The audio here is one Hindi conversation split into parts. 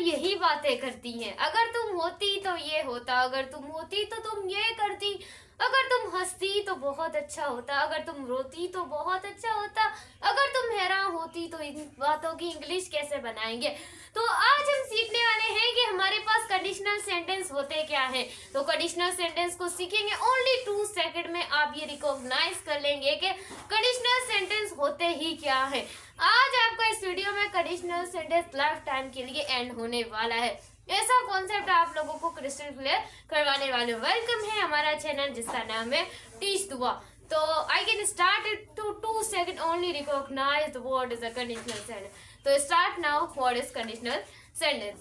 यही बातें करती हैं। अगर तुम होती तो ये होता, अगर तुम होती तो तुम ये करती, अगर तुम हंसती तो बहुत अच्छा होता, अगर तुम रोती तो बहुत अच्छा होता, अगर तुम हैरान होती तो इन बातों की इंग्लिश कैसे बनाएंगे। तो आज हम सीखने वाले हैं कि हमारे पास कंडीशनल सेंटेंस होते क्या है। तो कंडीशनल सेंटेंस को सीखेंगे ओनली 2 सेकंड में। आप ये रिकॉग्नाइज कर लेंगे कि कंडीशनल सेंटेंस होते ही क्या है। आज आपका इस वीडियो में कंडीशनल सेंटेंस लाइफ टाइम के लिए एंड होने वाला है। ऐसा कॉन्सेप्ट आप लोगों को क्रिस्टल क्लियर करवाने वाले। वेलकम है हमारा चैनल जिसका नाम है टीच दुआ। तो I can start it to 2 second only recognize the word is a conditional sentence. तो start now. What is conditional sentence?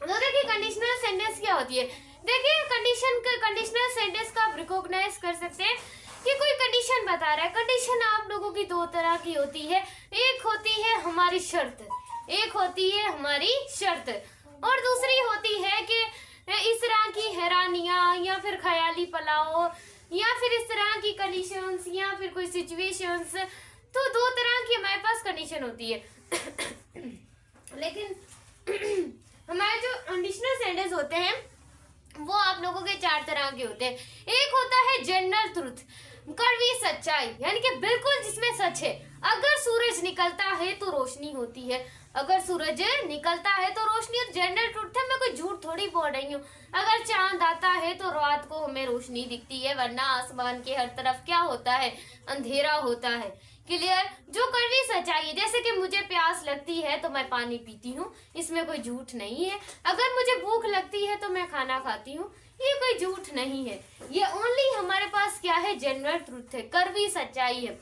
तो देखिए कंडीशनल सेंटेंस क्या होती है। देखिए कंडीशनल सेंटेंस का आप रिकॉग्नाइज कर सकते हैं कि कोई कंडीशन बता रहा है। कंडीशन आप लोगों की 2 तरह की होती है। एक होती है हमारी शर्त, एक होती है हमारी शर्त, और दूसरी होती है कि इस तरह की हैरानियां या फिर ख्याली पलाओ या फिर इस तरह की कंडीशंस या फिर कोई सिचुएशंस। तो 2 तरह की हमारे पास कंडीशन होती है। लेकिन हमारे जो कंडीशनल सेंटेंस होते हैं वो आप लोगों के 4 तरह के होते हैं। एक होता है जनरल ट्रुथ, कड़वी सच्चाई, यानी कि बिल्कुल जिसमें सच है। अगर सूरज निकलता है तो रोशनी होती है, अगर सूरज निकलता है तो रोशनी। और जनरल ट्रुथ है, मैं कोई झूठ थोड़ी बोल रही हूँ। अगर चांद आता है तो रात को हमें रोशनी दिखती है, वरना आसमान के हर तरफ क्या होता है, अंधेरा होता है। क्लियर? जो कड़वी सच्चाई है, जैसे कि मुझे प्यास लगती है तो मैं पानी पीती हूँ, इसमें कोई झूठ नहीं है। अगर मुझे भूख लगती है तो मैं खाना खाती हूँ, ये कोई झूठ नहीं है। ये ओनली हमारे पास क्या है, जनरल ट्रुथ है, कड़वी सच्चाई है।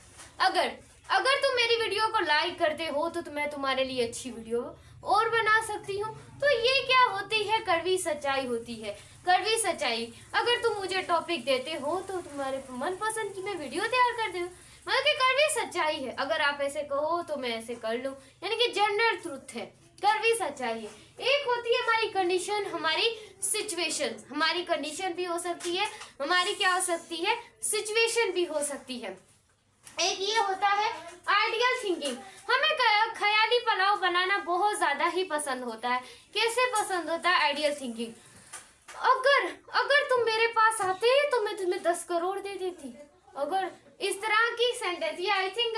अगर तुम मेरी वीडियो को लाइक करते हो तो मैं तुम्हारे लिए अच्छी वीडियो और बना सकती हूँ। तो ये क्या होती है, कड़वी सच्चाई होती है। कड़वी सच्चाई, अगर तुम मुझे टॉपिक देते हो तो तुम्हारे मनपसंद की मैं वीडियो तैयार कर दूँ, मतलब कि कड़वी सच्चाई है। अगर आप ऐसे कहो तो मैं ऐसे कर लूँ, यानी कि जनरल ट्रुथ है, कड़वी सच्चाई है। एक होती है हमारी कंडीशन, हमारी सिचुएशन। हमारी कंडीशन भी हो सकती है, हमारी क्या हो सकती है, सिचुएशन भी हो सकती है। एक ये होता है आइडियल थिंकिंग। हमें ख्याली पुलाव बनाना बहुत ज्यादा ही पसंद होता है। कैसे पसंद होता है? Ideal thinking. अगर तुम मेरे पास आते तो मैं तुम्हें 10 करोड़ दे देती। अगर इस तरह की सेंटेंस, ये आई थिंक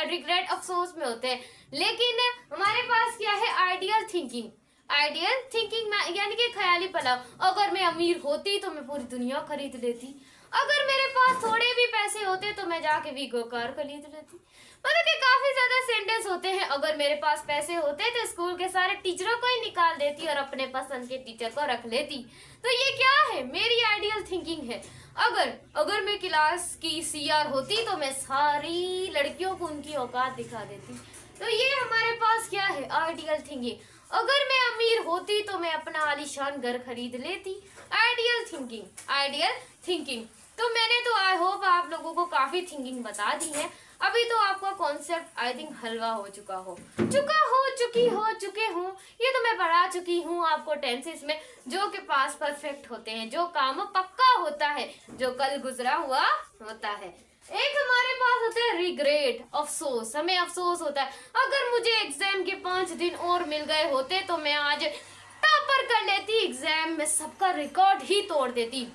रिग्रेट अफसोस में होते हैं। लेकिन हमारे पास क्या है, आइडियल थिंकिंग। आइडियल थिंकिंग यानी कि ख्याली पुलाव। अगर मैं अमीर होती तो मैं पूरी दुनिया खरीद लेती। अगर मेरे पास थोड़े भी पैसे होते तो मैं जाके वीगो कार खरीद लेती। मतलब कि काफी ज्यादा सेंटेंस होते हैं। अगर मेरे पास पैसे होते तो स्कूल के सारे टीचरों को ही निकाल देती और अपने पसंद के टीचर को रख लेती। तो ये क्या है, मेरी आइडियल थिंकिंग है। अगर मैं क्लास की सीआर होती तो मैं सारी लड़कियों को उनकी औकात दिखा देती। तो ये हमारे पास क्या है, आइडियल थिंकिंग। अगर मैं अमीर होती तो मैं अपना आलीशान घर खरीद लेती। Ideal thinking, ideal thinking. तो मैंने तो आई होप आप लोगों को काफी थिंकिंग बता दी है। अभी तो आपका कॉन्सेप्ट आई थिंक हलवा हो चुके हो। ये तो मैं पढ़ा चुकी हूँ आपको टेंसेस में, जो के पास परफेक्ट होते हैं, जो काम पक्का होता है, जो कल गुजरा हुआ होता है। एक हमारे पास होता है रिग्रेट, अफसोस। हमें अफसोस होता है, अगर मुझे एग्जाम के 5 दिन और मिल गए होते तो मैं आज टॉपर कर लेती, एग्जाम में सबका रिकॉर्ड ही तोड़ देती।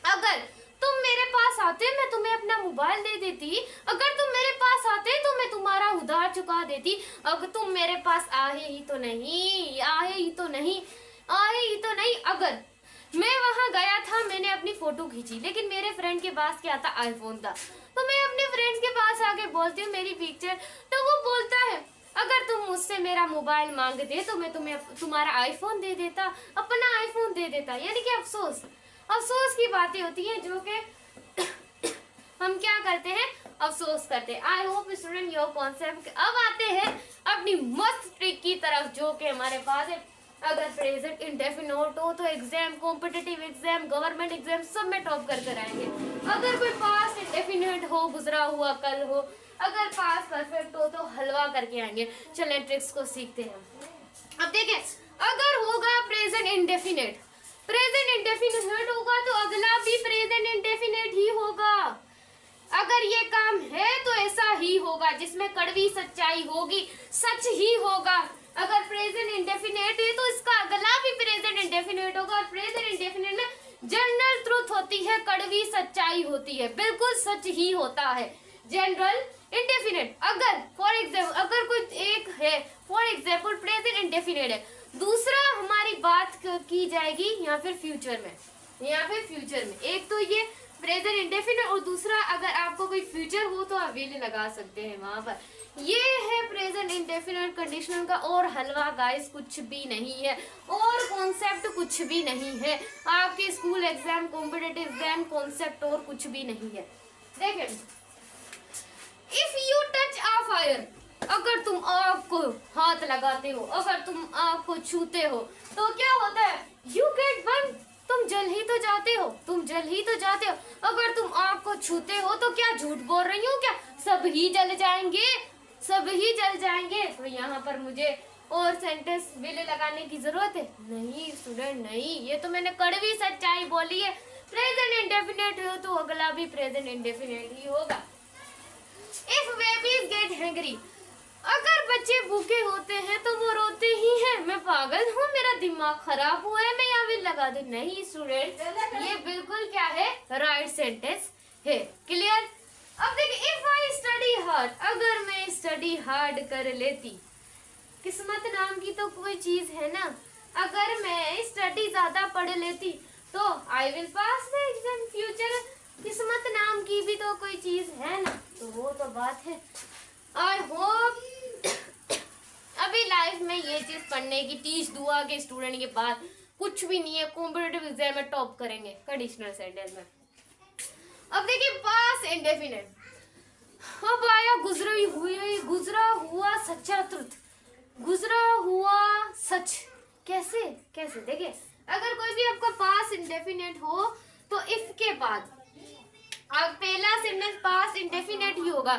अगर तुम मेरे पास आते मैं तुम्हें अपना मोबाइल दे देती। अगर तुम मेरे पास आते तो मैं तुम्हारा उधार चुका देती। अगर तुम मेरे पास आए ही तो नहीं। अगर मैं वहां गया था, मैंने अपनी फोटो खींची, लेकिन मेरे फ्रेंड के पास क्या था, आईफोन था, तो मैं अपने फ्रेंड के पास आके बोलती हूँ मेरी पिक्चर, तो वो बोलता है अगर तुम मुझसे मेरा मोबाइल मांगते तो मैं तुम्हें तुम्हारा आईफोन दे देता, अपना आईफोन दे देता। यानी कि अफसोस की बातें होती हैं, जो कि हम क्या करते हैं, अफसोस करते हैं। I hope student your concept. अब आते हैं अपनी मस्त ट्रिक की तरफ, जो कि हमारे पास है। अगर प्रेजेंट इंडेफिनिट हो तो exam, competitive exam, government exam सब में टॉप कर आएंगे। अगर कोई पास्ट इंडेफिनिट हो, गुजरा हुआ कल हो, अगर पास्ट परफेक्ट हो तो हलवा करके आएंगे। चलें ट्रिक्स को सीखते हैं। अब देखें, अगर होगा प्रेजेंट इंडेफिनिट होगा तो अगला भी प्रेजेंट इंडेफिनिट ही होगा। अगर ये काम है तो ऐसा ही होगा, जिसमें कड़वी सच्चाई होगी, सच ही होगा। अगर प्रेजेंट इंडेफिनिट है तो और प्रेजेंट इंडेफिनिट में जनरल ट्रुथ होती है, कड़वी सच्चाई होती है, बिल्कुल सच ही होता है। जनरल इंडेफिनिट, अगर फॉर एग्जाम्पल अगर कोई एक है, फॉर एग्जाम्पल प्रेजेंट इंडेफिनिट है, दूसरा हमारी बात की जाएगी यहाँ फिर फ्यूचर में, यहाँ पे फ्यूचर में। एक तो ये प्रेजेंट इंडेफिनिट और दूसरा अगर आपको कोई फ्यूचर हो तो आप विल लगा सकते हैं वहां पर। ये है प्रेजेंट इंडेफिनिट कंडीशनल का और हलवा गाइस, कुछ भी नहीं है और कॉन्सेप्ट कुछ भी नहीं है। आपके school exam, competitive exam concept और कुछ भी नहीं है। देखें, if you touch a fire, अगर तुम आग को हाथ लगाते हो, अगर तुम आग को छूते हो तो क्या होता है? यू गेट बर्न, तुम जल ही तो जाते हो, तुम जल ही तो जाते हो। अगर तुम आग को छूते हो तो क्या झूठ बोल रही हूँ क्या? सब ही जल जाएंगे, सब ही जल जाएंगे। तो यहाँ पर मुझे और सेंटेंस विल लगाने की जरूरत है? नहीं स्टूडेंट, नहीं, ये तो मैंने कड़वी सच्चाई बोली है। प्रेजेंट इंडेफिनिट हो तो अगला भी प्रेजेंट इंडेफिनिट ही होगा। इफ बेबीज गेट हैंग्री, अगर बच्चे भूखे होते हैं तो वो रोते ही हैं। मैं पागल हूँ, मेरा दिमाग खराब हुआ है, मैं यहाँ विल लगा दूं? नहीं स्टूडेंट, ये बिल्कुल क्या है? राइट सेंटेंस है। क्लियर? अब देखिए, इफ आई स्टडी हार्ड, अगर मैं स्टडी हार्ड कर लेती, किस्मत नाम की तो कोई चीज है ना। अगर मैं स्टडी ज्यादा पढ़ लेती तो I will pass the exam. Future किस्मत नाम की भी तो कोई चीज है ना, तो वो तो बात है। आई होप अभी लाइफ में ये चीज पढ़ने की, टीच दुआ के स्टूडेंट के पास कुछ भी नहीं है, कॉम्पिटिटिव एग्जाम में टॉप करेंगे कंडीशनल सेंटेंस में। अब देखिए पास इंडेफिनिट, अब आया गुजरा हुआ सच्चा ट्रुथ, गुजरा हुआ सच। कैसे कैसे? देखिए, अगर कोई भी आपका पास इंडेफिनिट हो तो इफ के बाद अब पहला सेंटेंस पास इंडेफिनिट ही होगा,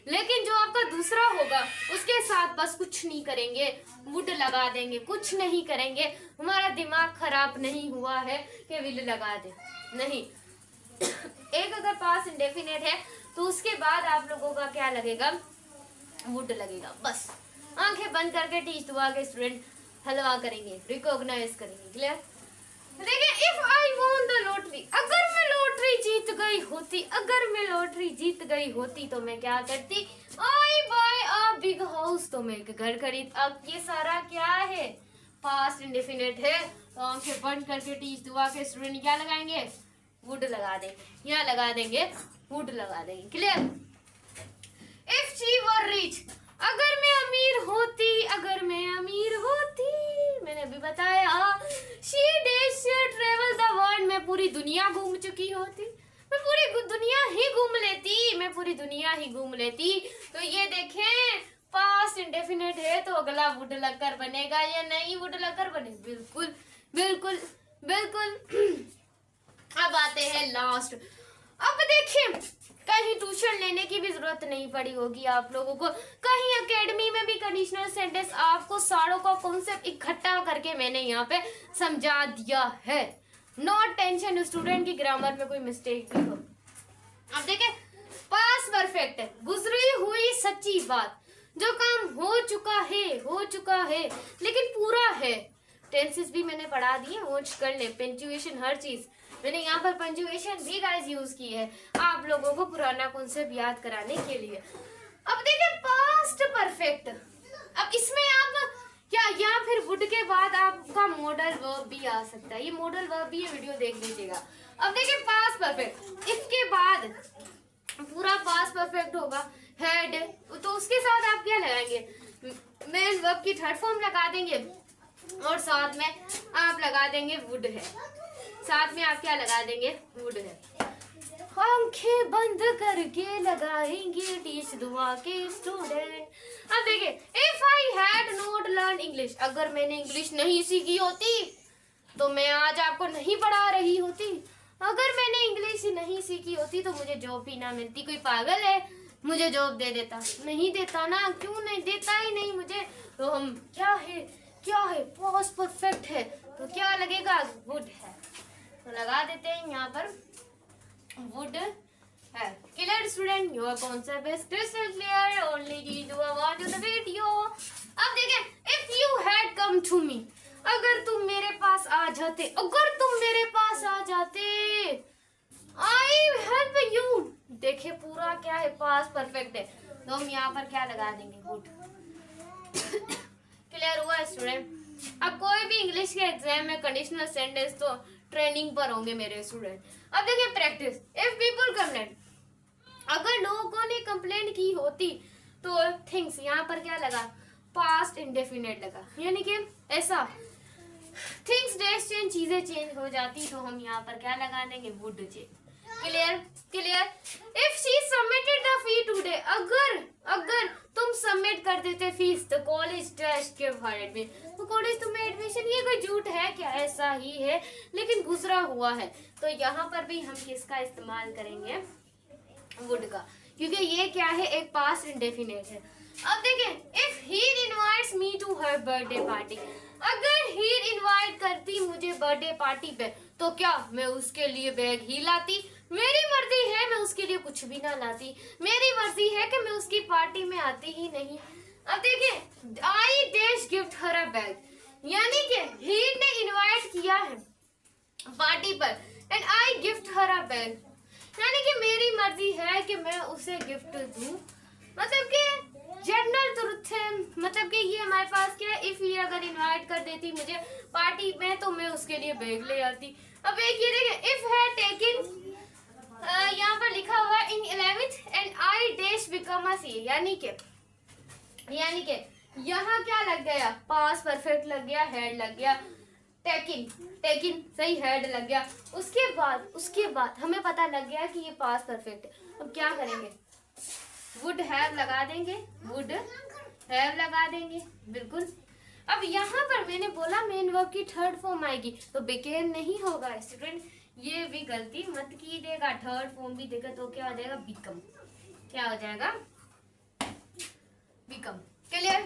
लेकिन जो आपका दूसरा होगा उसके साथ बस कुछ नहीं करेंगे, वुड लगा देंगे, कुछ नहीं करेंगे। हमारा दिमाग खराब नहीं हुआ है कि विल लगा दे, नहीं। एक अगर पास इंडेफिनिट है तो उसके बाद आप लोगों का क्या लगेगा? वुड लगेगा। बस आंखें बंद करके टीच दुआ के स्टूडेंट हलवा करेंगे, रिकॉग्नाइज करेंगे। क्लियर? देखिए, if I won the lottery, अगर मैं लॉटरी जीत गई होती, अगर मैं लॉटरी जीत गई होती तो मैं क्या करती? आई बाय अ बिग हाउस, तो मैं एक घर खरीद। अब ये सारा क्या है? पास्ट इंडेफिनिट है। तो आंखें बंद करके टीच दुआ के स्टूडेंट क्या लगाएंगे? वुड लगा देंगे, यहाँ लगा देंगे, वुड लगा देंगे। Clear? If she were rich, अगर मैं अमीर होती, अगर मैं अमीर होती, मैंने अभी बताया, she days travel the world, मैं पूरी दुनिया घूम चुकी होती, मैं पूरी दुनिया ही घूम लेती, मैं पूरी दुनिया ही घूम लेती। तो ये देखें, पास्ट इंडेफिनिट है तो अगला वुड लगकर बनेगा या नहीं वुड लगकर बने? बिल्कुल बिल्कुल बिल्कुल। अब आते हैं लास्ट। अब देखिए, कहीं ट्यूशन लेने की भी जरूरत नहीं पड़ी होगी आप लोगों को, कहीं एकेडमी में भी कंडीशनल सेंटेंस आपको सारों का कॉन्सेप्ट इकट्ठा करके मैंने यहाँ पे समझा दिया है। नॉट टेंशन स्टूडेंट की ग्रामर में कोई मिस्टेक भी हो। अब देखें, पास परफेक्ट है, गुजरी हुई सच्ची बात, जो काम हो चुका है लेकिन पूरा है। टेंसेस भी मैंने पढ़ा दिए, नोट कर ले। पंक्चुएशन, हर चीज मैंने यहाँ पर पंक्चुएशन भी गाइस यूज की है आप लोगों को पुराना कॉन्सेप्ट याद कराने के लिए। अब देखिए, पास्ट परफेक्ट, अब इसमें आप क्या, या फिर वुड के बाद आपका मॉडल वर्ब भी आ सकता है। ये मॉडल वर्ब भी है, वीडियो देख लीजिएगा। अब देखिए, पास्ट परफेक्ट, इसके बाद पूरा पास्ट परफेक्ट होगा, हेड, तो उसके साथ आप क्या लगाएंगे? मेन वर्ब की थर्ड फॉर्म लगा देंगे और साथ में आप लगा देंगे वुड है, साथ में आप क्या लगा देंगे? वुड है। आंखें बंद करके लगाएंगे टीच दुआ के स्टूडेंट। अब देखिए, if I had not learn English, अगर मैंने इंग्लिश नहीं सीखी होती तो मैं आज आपको नहीं पढ़ा रही होती। अगर मैंने इंग्लिश नहीं सीखी होती तो मुझे जॉब भी ना मिलती। कोई पागल है मुझे जॉब दे देता? नहीं देता ना, क्यों नहीं देता ही नहीं मुझे। तो हम क्या है पास्ट परफेक्ट है तो क्या लगेगा? वुड है, तो लगा देते हैं यहाँ पर वुड है। Clear student? Your concept is crystal clear, only read watch the video. अब देखें, if you had come to me, अगर तुम मेरे पास आ जाते, अगर तुम मेरे पास आ जाते, आई हेल्प यू। देखिए पूरा क्या है, पास परफेक्ट है, तो हम यहाँ पर क्या लगा देंगे, वुड। क्लियर हुआ स्टूडेंट? अब कोई भी इंग्लिश के एग्जाम में कंडीशनल सेंटेंस तो ट्रेनिंग पर होंगे मेरे स्टूडेंट। अब देखिए प्रैक्टिस, इफ पीपल कंप्लेन, अगर लोगों ने कंप्लेंट की होती तो थिंग्स, यहाँ पर क्या लगा, पास्ट इंडेफिनिट लगा, यानी कि ऐसा थिंग्स डेज चेंज, चीजें चेंज हो जाती, तो हम यहाँ पर क्या लगा देंगे, would change. Clear clear. If she submitted the fee today, अगर तुम सबमिट कर देते फीस, तो कॉलेज टेस्ट के हर में, तो कॉलेज तुम्हें एडमिशन, ये कोई झूठ है क्या, ऐसा ही है लेकिन गुजरा हुआ है, तो यहाँ पर भी हम किसका इस्तेमाल करेंगे, वुड का, क्योंकि ये क्या है, एक पास्ट इंडेफिनिट है। अब देखें, if he invites me to her birthday party, अगर ही इनवाइट करती मुझे बर्थडे पार्टी पे, तो क्या मैं उसके लिए बैग ही लाती, मेरी मर्जी है मैं उसके लिए कुछ भी ना लाती, मेरी मर्जी है कि मैं उसकी पार्टी में आती ही नहीं। अब देखिए, I dash gift her a bag, यानी कि ही ने इनवाइट किया है पार्टी पर, and I gift her a bag, यानी कि मेरी मर्जी है कि मैं उसे गिफ्ट दूं, मतलब कि जनरल ट्रुथ है, मतलब कि ये हमारे पास क्या है, इफ ये अगर इनवाइट कर देती मुझे पार्टी में, तो मैं उसके लिए बैग ले आती। अब एक ये देखिए, इफ है टेकिन, यहाँ पर लिखा हुआ in 11th and I dash become a C, यानी कि यहाँ क्या लग गया, पास परफेक्ट लग गया, हेड लग गया, टेकिन सही, हेड लग गया। उसके बाद हमें पता लग गया कि ये पास परफेक्ट है। अब क्या करेंगे, वुड हैव लगा देंगे, वुड हैव लगा देंगे, बिल्कुल। अब यहाँ पर मैंने बोला मेन वर्ब की थर्ड फॉर्म आएगी, तो बिकेम नहीं होगा स्टूडेंट, ये भी गलती मत कीजिएगा, थर्ड फॉर्म भी देगा तो क्या हो जाएगा, बिकम, क्या हो जाएगा, बिकम। क्लियर?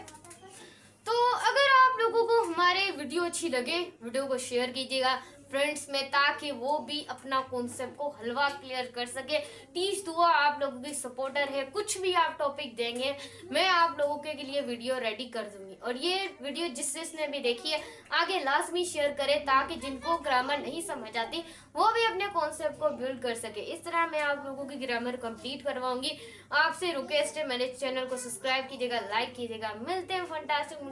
तो अगर आप लोगों को हमारे वीडियो अच्छी लगे, वीडियो को शेयर कीजिएगा फ्रेंड्स में, ताकि वो भी अपना कॉन्सेप्ट को हलवा क्लियर कर सके। टीच दुआ आप लोगों की सपोर्टर है, कुछ भी आप टॉपिक देंगे मैं आप लोगों के लिए वीडियो रेडी कर दूंगी। और ये वीडियो जिसने भी देखी है आगे लाजमी शेयर करें, ताकि जिनको ग्रामर नहीं समझ आती वो भी अपने कॉन्सेप्ट को बिल्ड कर सके। इस तरह मैं आप लोगों की ग्रामर कंप्लीट करवाऊंगी। आपसे रिक्वेस्ट है, मेरे चैनल को सब्सक्राइब कीजिएगा, लाइक कीजिएगा। मिलते हैं फंटास्टिक